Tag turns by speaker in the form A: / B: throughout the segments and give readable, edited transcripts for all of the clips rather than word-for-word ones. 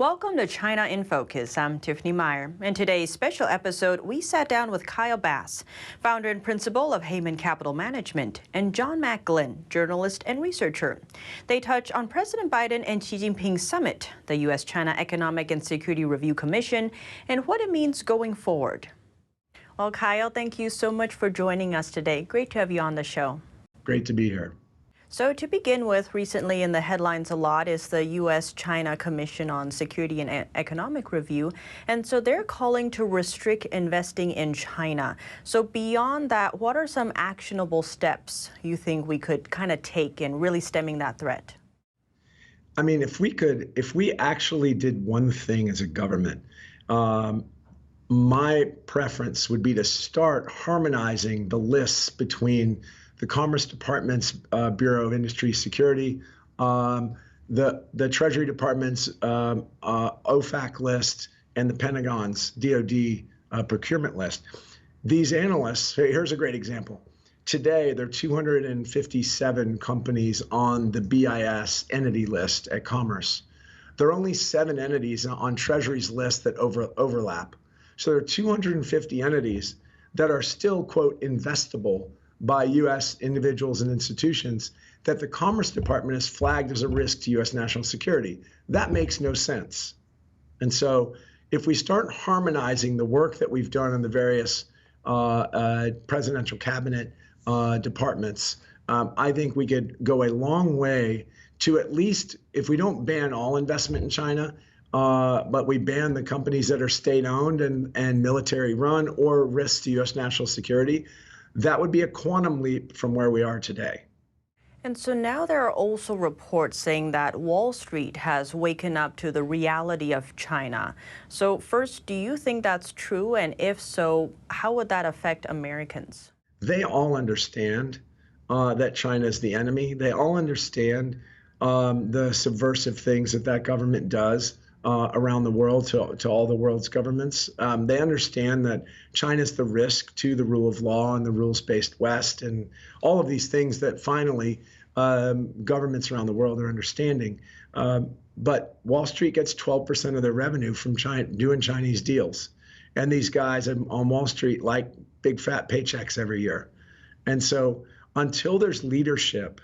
A: Welcome to China in Focus. I'm Tiffany Meyer. In today's special episode, we sat down with Kyle Bass, founder and principal of Hayman Capital Management, and John Mac Ghlionn, journalist and researcher. They touch on President Biden and Xi Jinping's summit, the U.S.-China Economic and Security Review Commission, and what it means going forward. Well, Kyle, thank you so much for joining us today. Great to have you on the show.
B: Great to be here.
A: So to begin with, recently in the headlines a lot is the U.S.-China Commission on Security and Economic Review. And so they're calling to restrict investing in China. So beyond that, what are some actionable steps you think we could kind of take in really stemming that threat?
B: I mean, if we actually did one thing as a government, my preference would be to start harmonizing the lists between the Commerce Department's Bureau of Industry Security, the Treasury Department's OFAC list, and the Pentagon's DoD procurement list. These analysts, here's a great example. Today, there are 257 companies on the BIS entity list at Commerce. There are only 7 entities on Treasury's list that overlap. So there are 250 entities that are still, quote, investable by U.S. individuals and institutions that the Commerce Department has flagged as a risk to U.S. national security. That makes no sense. And so if we start harmonizing the work that we've done in the various presidential cabinet departments, I think we could go a long way to at least, if we don't ban all investment in China, but we ban the companies that are state-owned and military-run or risk to U.S. national security, that would be a quantum leap from where we are today.
A: And so now there are also reports saying that Wall Street has waken up to the reality of China. So first, do you think that's true? And if so, how would that affect Americans?
B: They all understand that China is the enemy. They all understand the subversive things that government does around the world to all the world's governments. They understand that China's the risk to the rule of law and the rules-based West and all of these things that finally governments around the world are understanding. But Wall Street gets 12% of their revenue from doing Chinese deals. And these guys on Wall Street like big fat paychecks every year. And so until there's leadership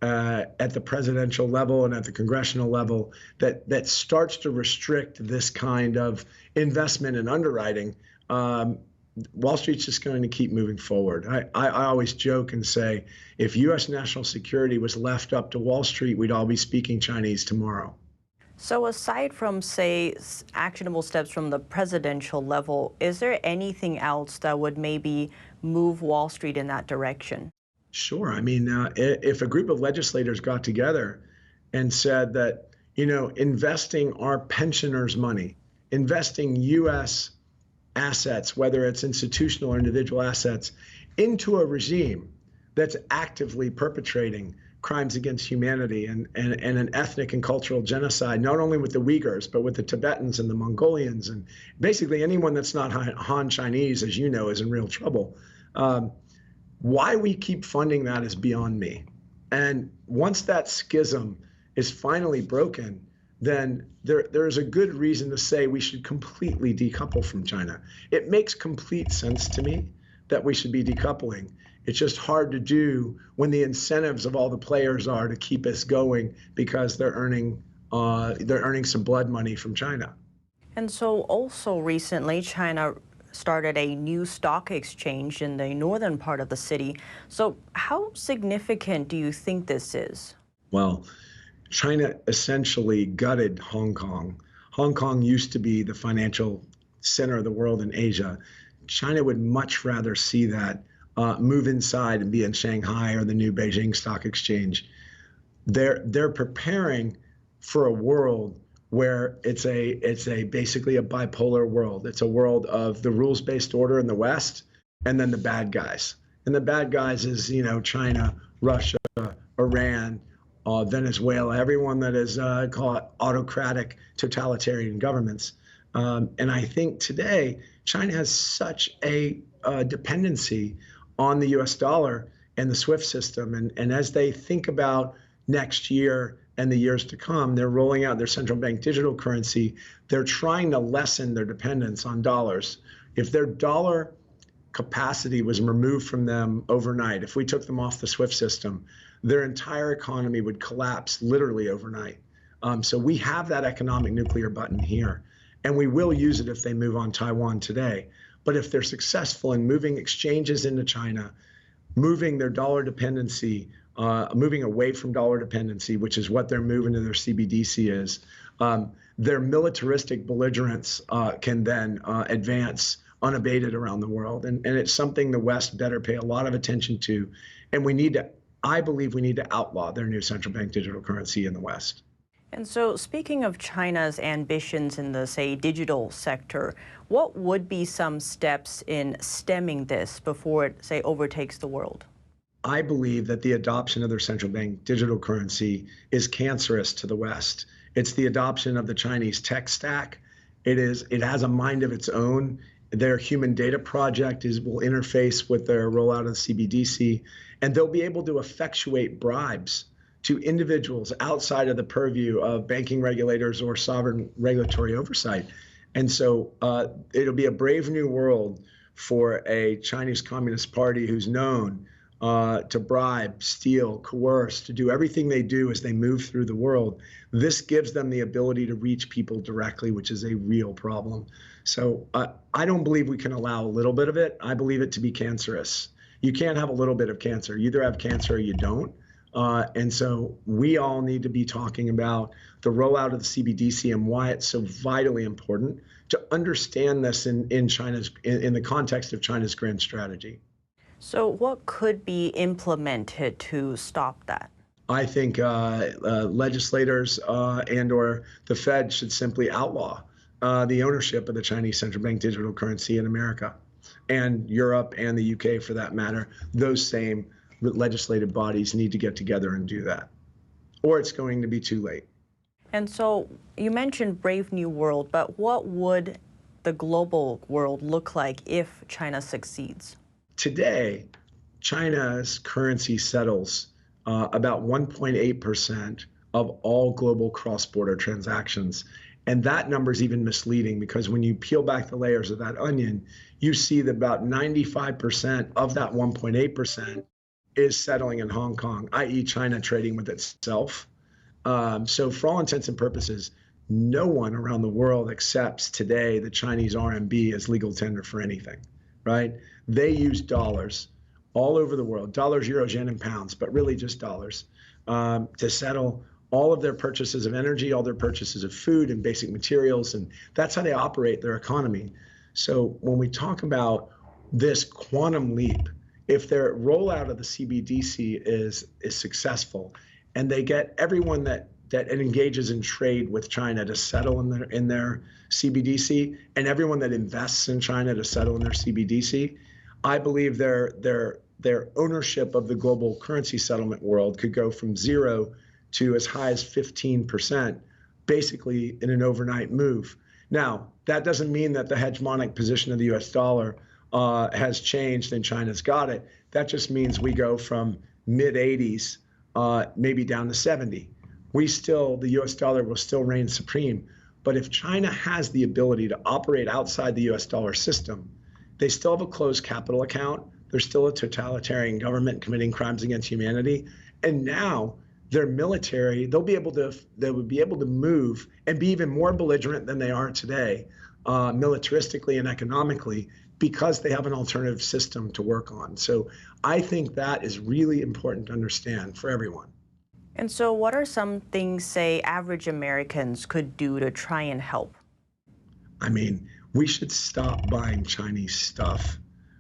B: at the presidential level and at the congressional level that starts to restrict this kind of investment and underwriting, Wall Street's just going to keep moving forward. I always joke and say, if U.S. national security was left up to Wall Street, we'd all be speaking Chinese tomorrow.
A: So aside from, say, actionable steps from the presidential level, is there anything else that would maybe move Wall Street in that direction?
B: Sure. I mean, if a group of legislators got together and said that, investing our pensioners' money, investing U.S. assets, whether it's institutional or individual assets, into a regime that's actively perpetrating crimes against humanity and an ethnic and cultural genocide, not only with the Uyghurs, but with the Tibetans and the Mongolians, and basically anyone that's not Han Chinese, as you know, is in real trouble. Why we keep funding that is beyond me. And once that schism is finally broken, then there's a good reason to say we should completely decouple from China. It makes complete sense to me that we should be decoupling. It's just hard to do when the incentives of all the players are to keep us going because they're earning some blood money from China.
A: And so also recently, China started a new stock exchange in the northern part of the city. So how significant do you think this is?
B: Well, China essentially gutted Hong Kong. Hong Kong used to be the financial center of the world in Asia. China would much rather see that move inside and be in Shanghai or the new Beijing Stock Exchange. They're preparing for a world where it's basically a bipolar world. It's a world of the rules-based order in the West and then the bad guys. And the bad guys is, China, Russia, Iran, Venezuela, everyone that is call it autocratic totalitarian governments. And I think today, China has such a dependency on the US dollar and the SWIFT system. And as they think about next year, and the years to come. They're rolling out their central bank digital currency. They're trying to lessen their dependence on dollars. If their dollar capacity was removed from them overnight, if we took them off the SWIFT system, their entire economy would collapse literally overnight. So we have that economic nuclear button here, and we will use it if they move on Taiwan today. But if they're successful in moving exchanges into China, moving their dollar dependency, moving away from dollar dependency, which is what they're moving to their CBDC is, their militaristic belligerence can then advance unabated around the world. And it's something the West better pay a lot of attention to. And I believe we need to outlaw their new central bank digital currency in the West.
A: And so speaking of China's ambitions in the, say, digital sector, what would be some steps in stemming this before it, say, overtakes the world?
B: I believe that the adoption of their central bank digital currency is cancerous to the West. It's the adoption of the Chinese tech stack. It has a mind of its own. Their human data project will interface with their rollout of the CBDC, and they'll be able to effectuate bribes to individuals outside of the purview of banking regulators or sovereign regulatory oversight. And so it'll be a brave new world for a Chinese Communist Party who's known to bribe, steal, coerce, to do everything they do as they move through the world. This gives them the ability to reach people directly, which is a real problem. So I don't believe we can allow a little bit of it. I believe it to be cancerous. You can't have a little bit of cancer. You either have cancer or you don't. And so we all need to be talking about the rollout of the CBDC and why it's so vitally important to understand this in the context of China's grand strategy.
A: So what could be implemented to stop that?
B: I think legislators and/or the Fed should simply outlaw the ownership of the Chinese central bank digital currency in America and Europe and the UK for that matter. Those same legislative bodies need to get together and do that, or it's going to be too late.
A: And so you mentioned Brave New World, but what would the global world look like if China succeeds?
B: Today, China's currency settles about 1.8% of all global cross-border transactions. And that number is even misleading because when you peel back the layers of that onion, you see that about 95% of that 1.8% is settling in Hong Kong, i.e. China trading with itself. So for all intents and purposes, no one around the world accepts today the Chinese RMB as legal tender for anything, right? They use dollars all over the world, dollars, euros, yen, and pounds, but really just dollars, to settle all of their purchases of energy, all their purchases of food and basic materials, and that's how they operate their economy. So when we talk about this quantum leap, if their rollout of the CBDC is successful, and they get everyone that engages in trade with China to settle in their CBDC, and everyone that invests in China to settle in their CBDC, I believe their ownership of the global currency settlement world could go from 0 to as high as 15%, basically in an overnight move. Now, that doesn't mean that the hegemonic position of the US dollar has changed and China's got it. That just means we go from mid-80s, maybe down to 70. The US dollar will still reign supreme. But if China has the ability to operate outside the US dollar system, they still have a closed capital account. They're still a totalitarian government committing crimes against humanity. And now their military, they would be able to move and be even more belligerent than they are today, militaristically and economically, because they have an alternative system to work on. So I think that is really important to understand for everyone.
A: And so what are some things, say, average Americans could do to try and help?
B: I mean, we should stop buying Chinese stuff.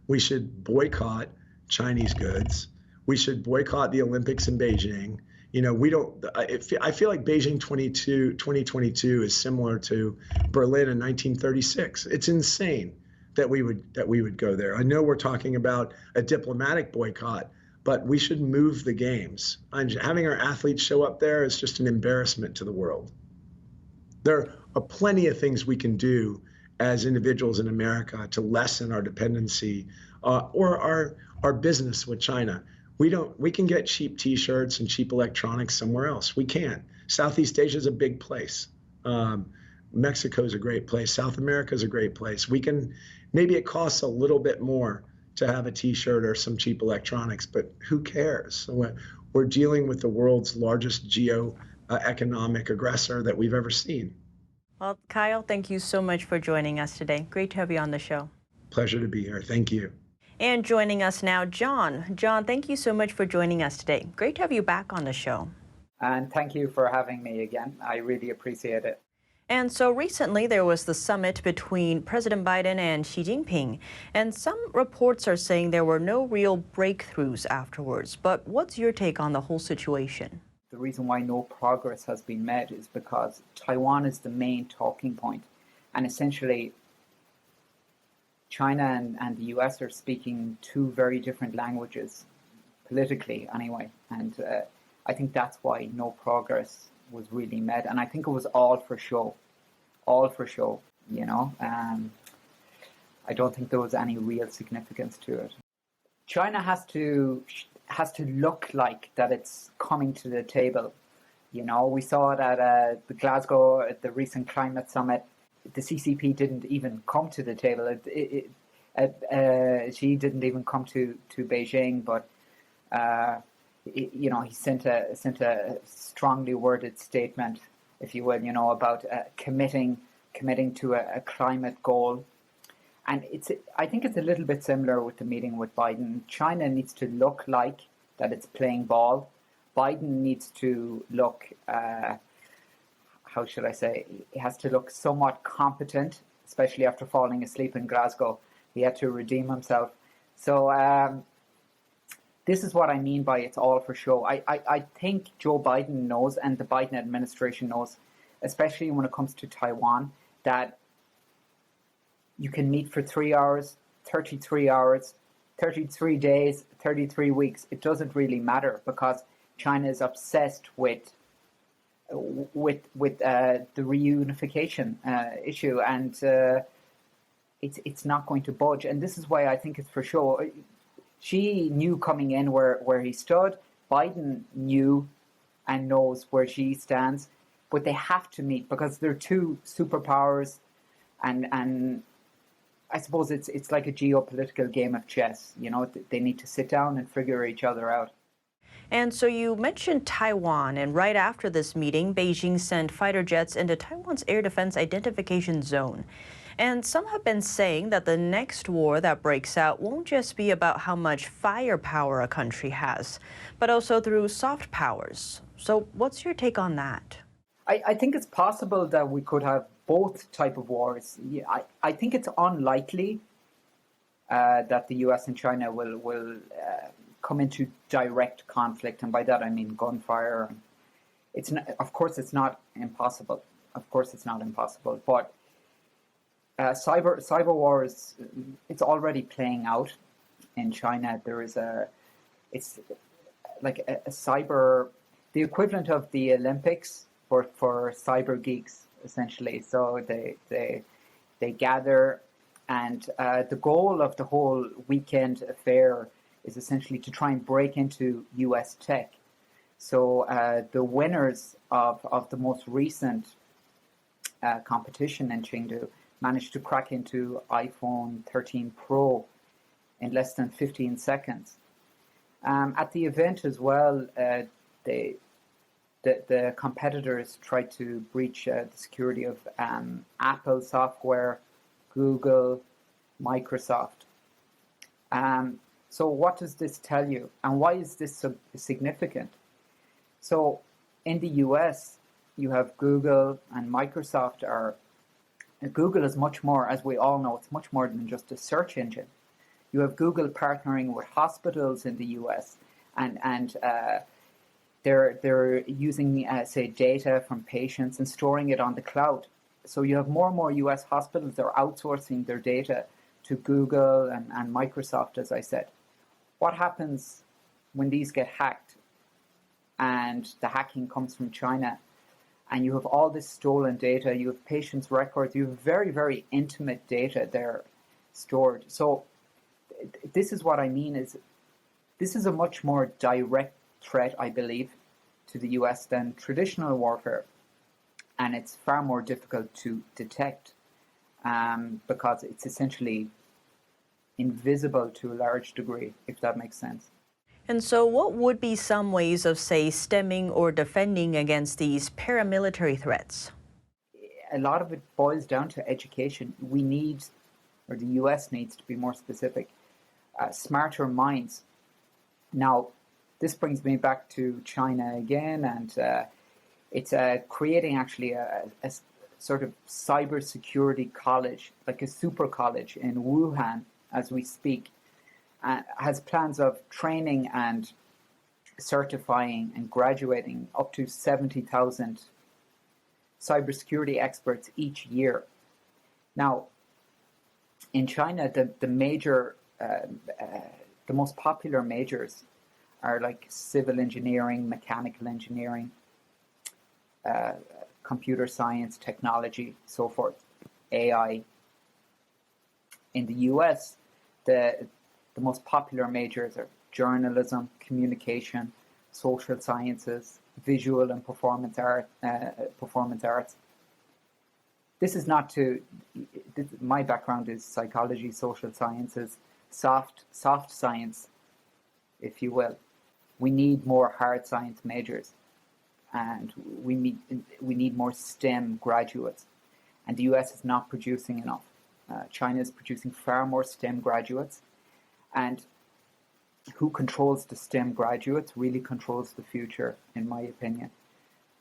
B: We should boycott Chinese goods. We should boycott the Olympics in Beijing. You know, I feel like Beijing 2022 is similar to Berlin in 1936. It's insane that we would go there. I know we're talking about a diplomatic boycott, but we should move the games. And having our athletes show up there is just an embarrassment to the world. There are plenty of things we can do as individuals in America to lessen our dependency or our business with China. We can get cheap T-shirts and cheap electronics somewhere else. We can. Southeast Asia is a big place. Mexico is a great place. South America is a great place. Maybe it costs a little bit more to have a T-shirt or some cheap electronics, but who cares? So we're dealing with the world's largest economic aggressor that we've ever seen.
A: Well, Kyle, thank you so much for joining us today. Great to have you on the show.
B: Pleasure to be here. Thank you.
A: And joining us now, John. John, thank you so much for joining us today. Great to have you back on the show.
C: And thank you for having me again. I really appreciate it.
A: And so recently there was the summit between President Biden and Xi Jinping, and some reports are saying there were no real breakthroughs afterwards. But what's your take on the whole situation?
C: The reason why no progress has been made is because Taiwan is the main talking point. And essentially, China and the US are speaking two very different languages, politically anyway. And I think that's why no progress was really made. And I think it was all for show, you know. I don't think there was any real significance to it. China has to look like that it's coming to the table. You know, we saw it at the Glasgow, at the recent climate summit. The CCP didn't even come to the table. Xi didn't even come to Beijing, but you know, he sent a strongly worded statement, if you will, you know, about committing to a climate goal. And I think it's a little bit similar with the meeting with Biden. China needs to look like that it's playing ball. Biden needs to look, how should I say, he has to look somewhat competent, especially after falling asleep in Glasgow. He had to redeem himself. So this is what I mean by it's all for show. I think Joe Biden knows, and the Biden administration knows, especially when it comes to Taiwan, that you can meet for 3 hours, 33 hours, 33 days, 33 weeks. It doesn't really matter because China is obsessed with the reunification issue, and it's not going to budge. And this is why I think it's for sure. Xi knew coming in where he stood. Biden knew and knows where Xi stands, but they have to meet because they're two superpowers, and I suppose it's like a geopolitical game of chess. You know, they need to sit down and figure each other out.
A: And so you mentioned Taiwan, and right after this meeting, Beijing sent fighter jets into Taiwan's air defense identification zone. And some have been saying that the next war that breaks out won't just be about how much firepower a country has, but also through soft powers. So what's your take on that?
C: I think it's possible that we could have both type of wars. I think it's unlikely that the US and China will come into direct conflict, and by that I mean gunfire. It's not, of course, it's not impossible. Of course, it's not impossible. But cyber wars, it's already playing out in China. There is it's like a cyber, the equivalent of the Olympics for cyber geeks, essentially. So they gather, and the goal of the whole weekend affair is essentially to try and break into US tech. So the winners of the most recent competition in Chengdu managed to crack into iPhone 13 Pro in less than 15 seconds. At the event as well, the competitors tried to breach the security of Apple software, Google, Microsoft. So what does this tell you? And why is this so significant? So in the US, you have Google and Microsoft Google is much more, as we all know, it's much more than just a search engine. You have Google partnering with hospitals in the US, and they're using, say, data from patients and storing it on the cloud. So you have more and more US hospitals that are outsourcing their data to Google and Microsoft, as I said. What happens when these get hacked and the hacking comes from China, and you have all this stolen data, you have patients' records, you have very, very intimate data there stored. So this is what I mean, is this is a much more direct threat, I believe, to the US than traditional warfare, and it's far more difficult to detect because it's essentially invisible to a large degree, if that makes sense.
A: And so what would be some ways of, say, stemming or defending against these paramilitary threats?
C: A lot of it boils down to education. We need, or the US needs to be more specific, smarter minds. Now, this brings me back to China again, and it's creating actually a sort of cybersecurity college, like a super college in Wuhan as we speak, has plans of training and certifying and graduating up to 70,000 cybersecurity experts each year. Now, in China, the most popular majors are like civil engineering, mechanical engineering, computer science, technology, so forth, AI. In the US, the most popular majors are journalism, communication, social sciences, visual and performance arts. This is not to. My background is psychology, social sciences, soft science, if you will. We need more hard science majors, and we need more STEM graduates. And the US is not producing enough. China is producing far more STEM graduates, and who controls the STEM graduates really controls the future, in my opinion.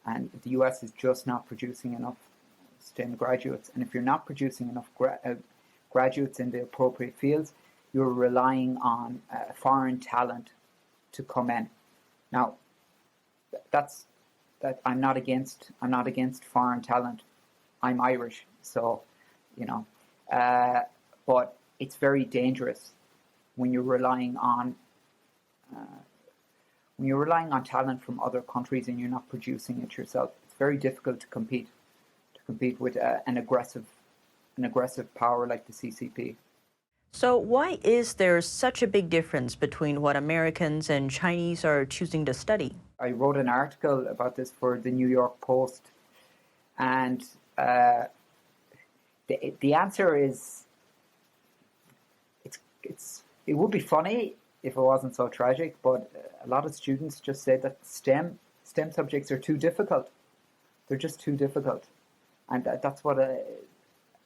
C: And the US is just not producing enough STEM graduates. And if you're not producing enough graduates in the appropriate fields, you're relying on foreign talent to come in. Now, I'm not against foreign talent. I'm Irish, so but it's very dangerous when you're relying on talent from other countries and you're not producing it yourself. It's very difficult to compete with an aggressive power like the CCP.
A: So why is there such a big difference between what Americans and Chinese are choosing to study?
C: I wrote an article about this for the New York Post, and the answer is it would be funny if it wasn't so tragic, but a lot of students just say that STEM subjects are too difficult. They're just too difficult, and that's what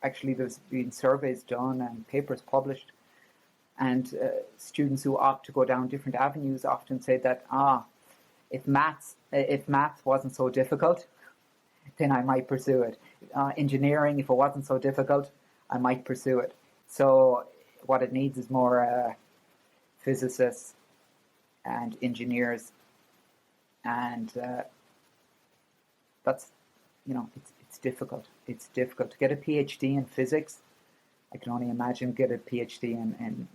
C: actually there's been surveys done and papers published, and students who opt to go down different avenues often say that if maths wasn't so difficult, then I might pursue it. Engineering, if it wasn't so difficult, I might pursue it. So what it needs is more physicists and engineers, and that's it's difficult. It's difficult to get a PhD in physics. I can only imagine get a PhD in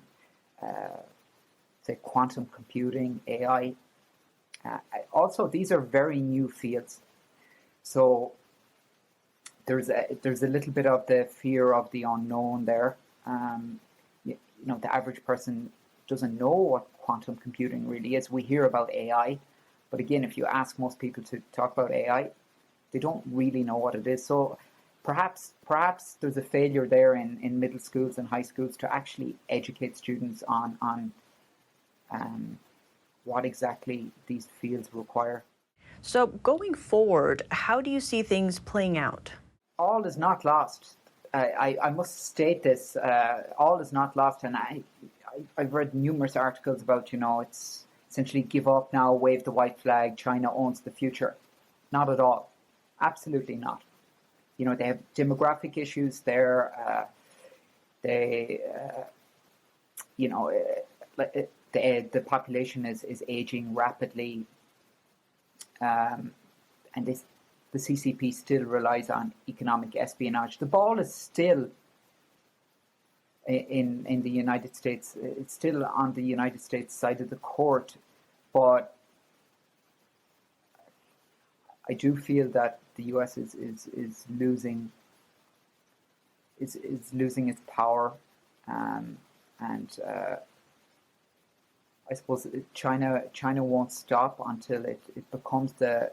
C: say quantum computing, AI. Also, these are very new fields, so there's a little bit of the fear of the unknown there. The average person doesn't know what quantum computing really is. We hear about AI, but again, if you ask most people to talk about AI, they don't really know what it is. So perhaps there's a failure there in middle schools and high schools to actually educate students on what exactly these fields require.
A: So going forward, how do you see things playing out?
C: All is not lost. I must state this. All is not lost, and I've read numerous articles about, it's essentially give up now, wave the white flag, China owns the future. Not at all. Absolutely not. They have demographic issues there. The population is aging rapidly, and the CCP still relies on economic espionage. The ball is still in the United States. It's still on the United States side of the court, but I do feel that the US is losing its power, and I suppose China won't stop until it becomes the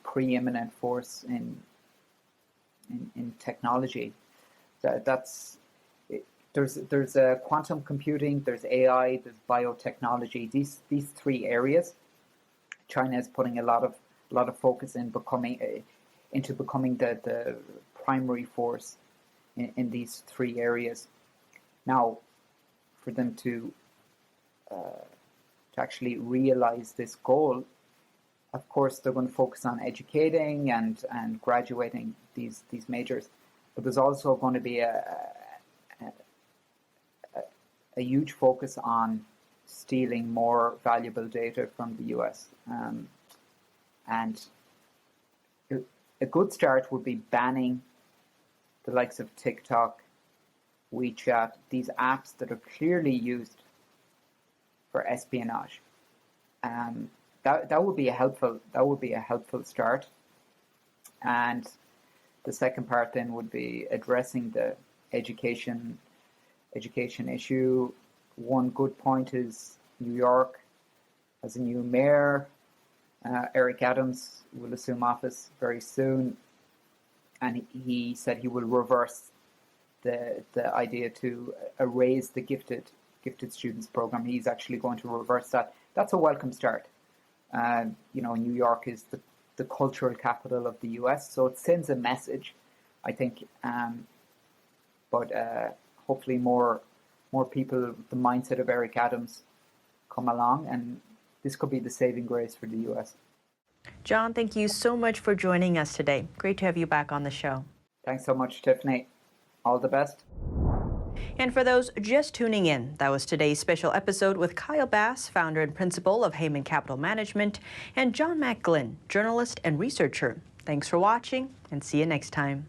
C: preeminent force in technology. There's quantum computing, there's AI, there's biotechnology. These three areas, China is putting a lot of focus in into becoming the primary force in these three areas. Now, for them to actually realize this goal, of course, they're going to focus on educating and graduating these majors. But there's also going to be a huge focus on stealing more valuable data from the US. And a good start would be banning the likes of TikTok, WeChat, these apps that are clearly used for espionage. That would be a helpful start. And the second part then would be addressing the education issue. One good point is New York has a new mayor. Eric Adams will assume office very soon, and he said he will reverse the idea to erase the gifted students program. He's actually going to reverse that. That's a welcome start. New York is the cultural capital of the US, so it sends a message, I think. But hopefully more people with the mindset of Eric Adams come along, and this could be the saving grace for the US.
A: John, thank you so much for joining us today. Great to have you back on the show.
C: Thanks so much, Tiffany. All the best.
A: And for those just tuning in, that was today's special episode with Kyle Bass, founder and principal of Hayman Capital Management, and John Mac Ghlionn, journalist and researcher. Thanks for watching, and see you next time.